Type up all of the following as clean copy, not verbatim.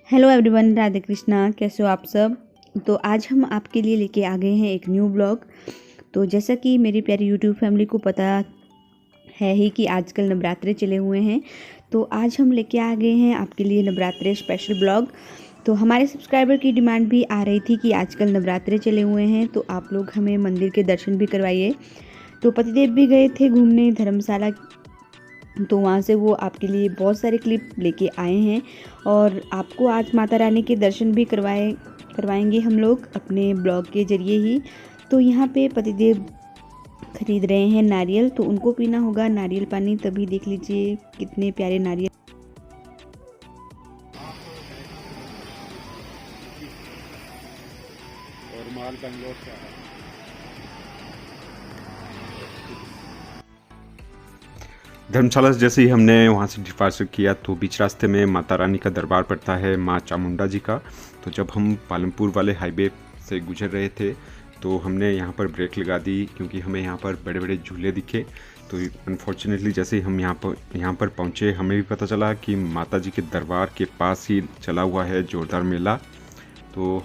Hello everyone, Radhe Krishna. कैसे हो आप सब। तो आज हम आपके लिए लेके आ गए हैं एक न्यू ब्लॉग। तो जैसा कि मेरी प्यारी यूट्यूब फैमिली को पता है ही कि आजकल नवरात्रे चले हुए हैं, तो आज हम लेके आ गए हैं आपके लिए नवरात्रे स्पेशल ब्लॉग। तो हमारे सब्सक्राइबर की डिमांड भी आ रही थी कि आजकल नवरात्रे चले हुए हैं तो आप लोग हमें मंदिर के दर्शन भी करवाइए। तो पतिदेव भी गए थे घूमने धर्मशाला, तो वहाँ से वो आपके लिए बहुत सारे क्लिप लेके आए हैं और आपको आज माता रानी के दर्शन भी करवाएंगे हम लोग अपने ब्लॉग के ज़रिए ही। तो यहाँ पे पतिदेव खरीद रहे हैं नारियल, तो उनको पीना होगा नारियल पानी, तभी देख लीजिए कितने प्यारे नारियल। और माल बेंगलोर से आया। धर्मशाला से जैसे ही हमने वहाँ से डिपार्चर किया तो बीच रास्ते में माता रानी का दरबार पड़ता है, माँ चामुंडा जी का। तो जब हम पालमपुर वाले हाईवे से गुजर रहे थे तो हमने यहाँ पर ब्रेक लगा दी क्योंकि हमें यहाँ पर बड़े बड़े झूले दिखे। तो अनफॉर्चुनेटली जैसे ही हम यहाँ पर पहुँचे हमें भी पता चला कि माता जी के दरबार के पास ही चला हुआ है जोरदार मेला। तो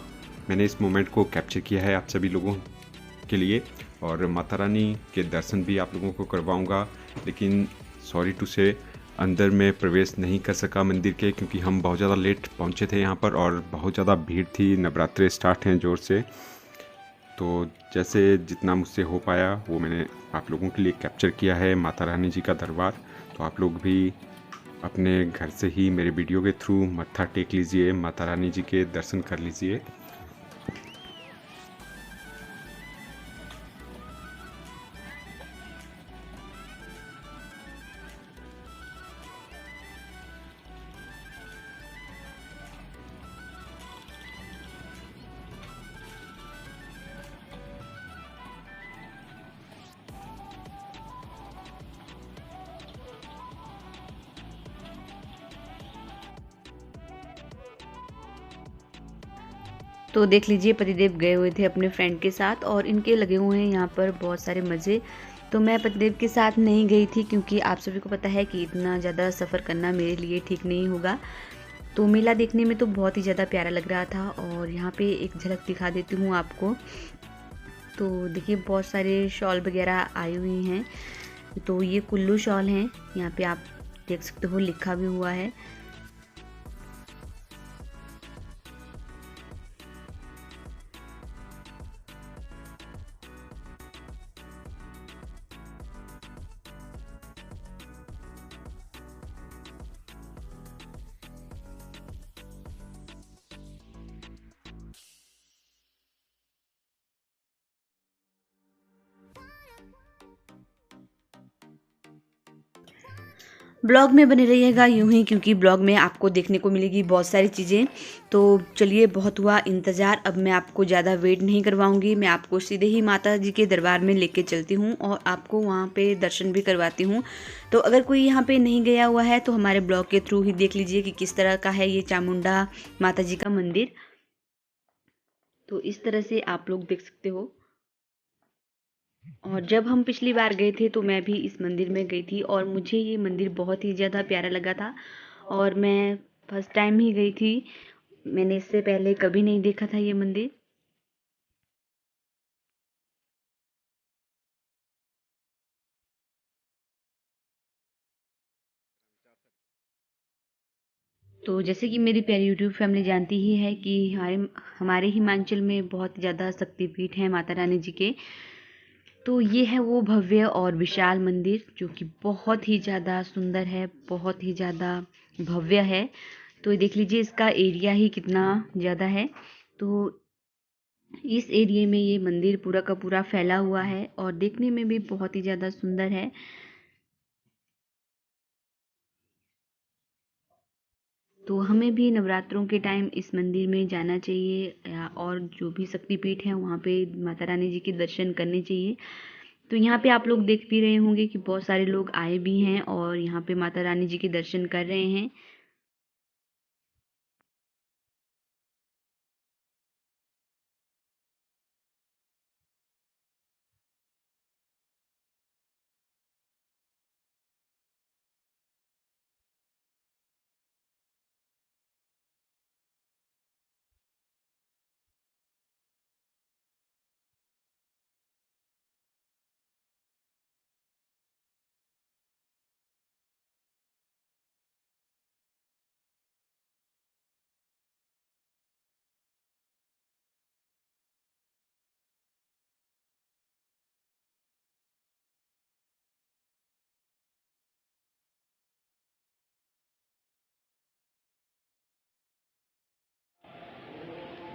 मैंने इस मोमेंट को कैप्चर किया है आप सभी लोगों के लिए और माता रानी के दर्शन भी आप लोगों को करवाऊंगा। लेकिन सॉरी टू से अंदर में प्रवेश नहीं कर सका मंदिर के क्योंकि हम बहुत ज़्यादा लेट पहुंचे थे यहाँ पर और बहुत ज़्यादा भीड़ थी, नवरात्रे स्टार्ट हैं ज़ोर से। तो जैसे जितना मुझसे हो पाया वो मैंने आप लोगों के लिए कैप्चर किया है माता रानी जी का दरबार। तो आप लोग भी अपने घर से ही मेरे वीडियो के थ्रू मत्था टेक लीजिए, माता रानी जी के दर्शन कर लीजिए। तो देख लीजिए पतिदेव गए हुए थे अपने फ्रेंड के साथ और इनके लगे हुए हैं यहाँ पर बहुत सारे मज़े। तो मैं पतिदेव के साथ नहीं गई थी क्योंकि आप सभी को पता है कि इतना ज़्यादा सफ़र करना मेरे लिए ठीक नहीं होगा। तो मेला देखने में तो बहुत ही ज़्यादा प्यारा लग रहा था और यहाँ पे एक झलक दिखा देती हूँ आपको। तो देखिए बहुत सारे शॉल वगैरह आई हुई हैं। तो ये कुल्लू शॉल हैं, यहाँ पे आप देख सकते हो लिखा भी हुआ है। ब्लॉग में बने रहिएगा यूं ही क्योंकि ब्लॉग में आपको देखने को मिलेगी बहुत सारी चीज़ें। तो चलिए बहुत हुआ इंतज़ार, अब मैं आपको ज़्यादा वेट नहीं करवाऊंगी, मैं आपको सीधे ही माता जी के दरबार में लेके चलती हूँ और आपको वहाँ पे दर्शन भी करवाती हूँ। तो अगर कोई यहाँ पे नहीं गया हुआ है तो हमारे ब्लॉग के थ्रू ही देख लीजिए कि किस तरह का है ये चामुंडा माता जी का मंदिर। तो इस तरह से आप लोग देख सकते हो। और जब हम पिछली बार गए थे तो मैं भी इस मंदिर में गई थी और मुझे ये मंदिर बहुत ही ज़्यादा प्यारा लगा था और मैं फर्स्ट टाइम ही गई थी, मैंने इससे पहले कभी नहीं देखा था ये मंदिर। तो जैसे कि मेरी प्यारी यूट्यूब फैमिली जानती ही है कि हमारे हमारे हिमाचल में बहुत ज़्यादा शक्तिपीठ हैं माता रानी जी के। तो ये है वो भव्य और विशाल मंदिर जो कि बहुत ही ज़्यादा सुंदर है, बहुत ही ज़्यादा भव्य है। तो ये देख लीजिए इसका एरिया ही कितना ज़्यादा है। तो इस एरिया में ये मंदिर पूरा का पूरा फैला हुआ है और देखने में भी बहुत ही ज़्यादा सुंदर है। तो हमें भी नवरात्रों के टाइम इस मंदिर में जाना चाहिए और जो भी शक्तिपीठ है वहाँ पे माता रानी जी के दर्शन करने चाहिए। तो यहाँ पे आप लोग देख भी रहे होंगे कि बहुत सारे लोग आए भी हैं और यहाँ पे माता रानी जी के दर्शन कर रहे हैं।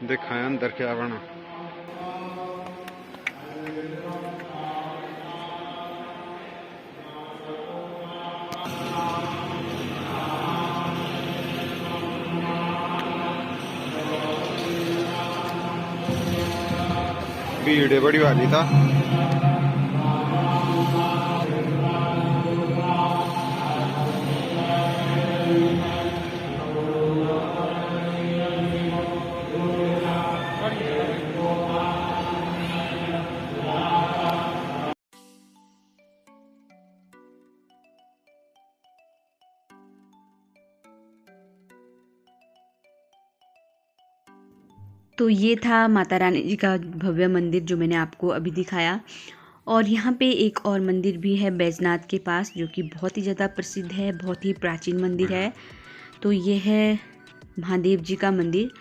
दिखाया अंदर क्या बना। भीड़ बड़ी वाली था। तो ये था माता रानी जी का भव्य मंदिर जो मैंने आपको अभी दिखाया। और यहाँ पे एक और मंदिर भी है बैजनाथ के पास, जो कि बहुत ही ज़्यादा प्रसिद्ध है, बहुत ही प्राचीन मंदिर है। तो ये है महादेव जी का मंदिर।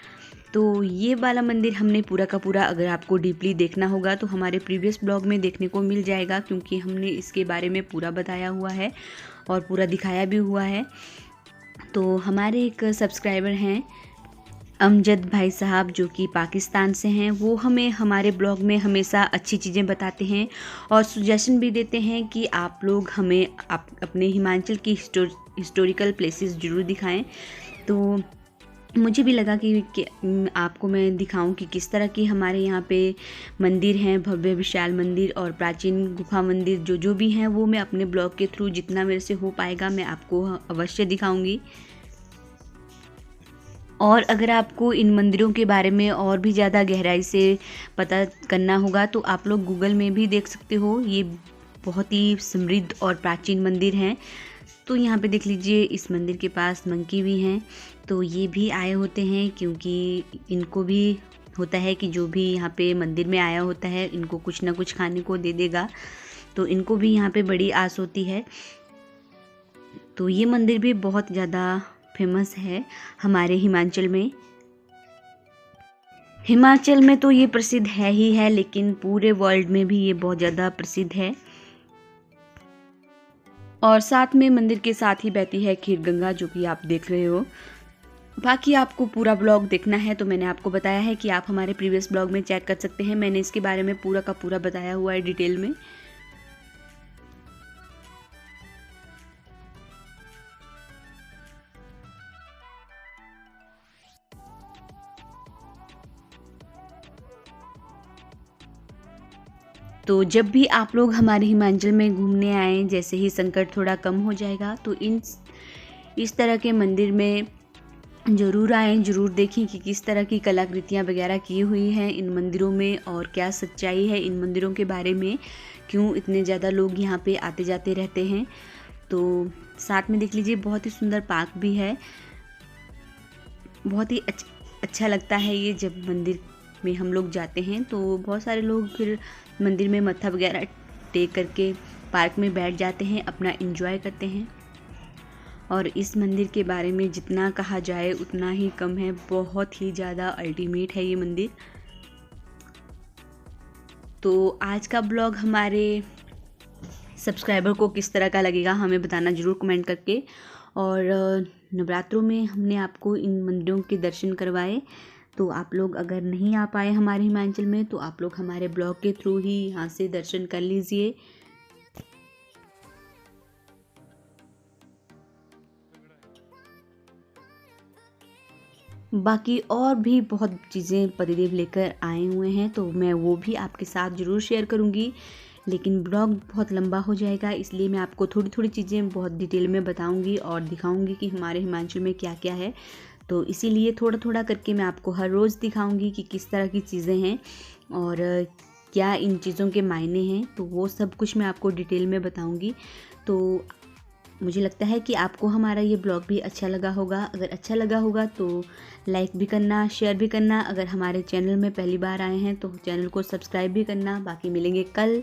तो ये वाला मंदिर हमने पूरा का पूरा, अगर आपको डीपली देखना होगा तो हमारे प्रीवियस ब्लॉग में देखने को मिल जाएगा, क्योंकि हमने इसके बारे में पूरा बताया हुआ है और पूरा दिखाया भी हुआ है। तो हमारे एक सब्सक्राइबर हैं अमजद भाई साहब, जो कि पाकिस्तान से हैं, वो हमें हमारे ब्लॉग में हमेशा अच्छी चीज़ें बताते हैं और सजेशन भी देते हैं कि आप लोग हमें अपने हिमाचल की हिस्टोरिकल प्लेसेस ज़रूर दिखाएं। तो मुझे भी लगा कि आपको मैं दिखाऊं कि किस तरह की हमारे यहाँ पे मंदिर हैं, भव्य विशाल मंदिर और प्राचीन गुफा मंदिर जो भी हैं, वो मैं अपने ब्लॉग के थ्रू जितना मेरे से हो पाएगा मैं आपको अवश्य दिखाऊंगी। और अगर आपको इन मंदिरों के बारे में और भी ज़्यादा गहराई से पता करना होगा तो आप लोग गूगल में भी देख सकते हो। ये बहुत ही समृद्ध और प्राचीन मंदिर हैं। तो यहाँ पे देख लीजिए, इस मंदिर के पास मंकी भी हैं। तो ये भी आए होते हैं, क्योंकि इनको भी होता है कि जो भी यहाँ पे मंदिर में आया होता है इनको कुछ ना कुछ खाने को दे देगा। तो इनको भी यहाँ पे बड़ी आस होती है। तो ये मंदिर भी बहुत ज़्यादा फेमस है हमारे हिमाचल में। हिमाचल में तो ये प्रसिद्ध है ही है, लेकिन पूरे वर्ल्ड में भी ये बहुत ज़्यादा प्रसिद्ध है। और साथ में मंदिर के साथ ही बहती है खीर गंगा, जो कि आप देख रहे हो। बाकी आपको पूरा ब्लॉग देखना है तो मैंने आपको बताया है कि आप हमारे प्रीवियस ब्लॉग में चेक कर सकते हैं। मैंने इसके बारे में पूरा का पूरा बताया हुआ है डिटेल में। तो जब भी आप लोग हमारे हिमाचल में घूमने आएँ, जैसे ही संकट थोड़ा कम हो जाएगा तो इस तरह के मंदिर में ज़रूर आएँ, ज़रूर देखें कि किस तरह की कलाकृतियाँ वगैरह की हुई हैं इन मंदिरों में और क्या सच्चाई है इन मंदिरों के बारे में, क्यों इतने ज़्यादा लोग यहाँ पे आते जाते रहते हैं। तो साथ में देख लीजिए, बहुत ही सुंदर पार्क भी है। बहुत ही अच्छा लगता है ये, जब मंदिर में हम लोग जाते हैं तो बहुत सारे लोग फिर मंदिर में मत्था वगैरह टेक करके पार्क में बैठ जाते हैं, अपना एंजॉय करते हैं। और इस मंदिर के बारे में जितना कहा जाए उतना ही कम है, बहुत ही ज़्यादा अल्टीमेट है ये मंदिर। तो आज का ब्लॉग हमारे सब्सक्राइबर को किस तरह का लगेगा हमें बताना ज़रूर कमेंट करके। और नवरात्रों में हमने आपको इन मंदिरों के दर्शन करवाए। तो आप लोग अगर नहीं आ पाए हमारे हिमाचल में तो आप लोग हमारे ब्लॉग के थ्रू ही यहाँ से दर्शन कर लीजिए। बाकी और भी बहुत चीज़ें पतिदेव लेकर आए हुए हैं, तो मैं वो भी आपके साथ ज़रूर शेयर करूँगी, लेकिन ब्लॉग बहुत लंबा हो जाएगा, इसलिए मैं आपको थोड़ी थोड़ी चीज़ें बहुत डिटेल में बताऊँगी और दिखाऊँगी कि हमारे हिमाचल में क्या क्या है। तो इसीलिए थोड़ा थोड़ा करके मैं आपको हर रोज़ दिखाऊंगी कि किस तरह की चीज़ें हैं और क्या इन चीज़ों के मायने हैं। तो वो सब कुछ मैं आपको डिटेल में बताऊंगी। तो मुझे लगता है कि आपको हमारा ये ब्लॉग भी अच्छा लगा होगा। अगर अच्छा लगा होगा तो लाइक भी करना, शेयर भी करना। अगर हमारे चैनल में पहली बार आए हैं तो चैनल को सब्सक्राइब भी करना। बाकी मिलेंगे कल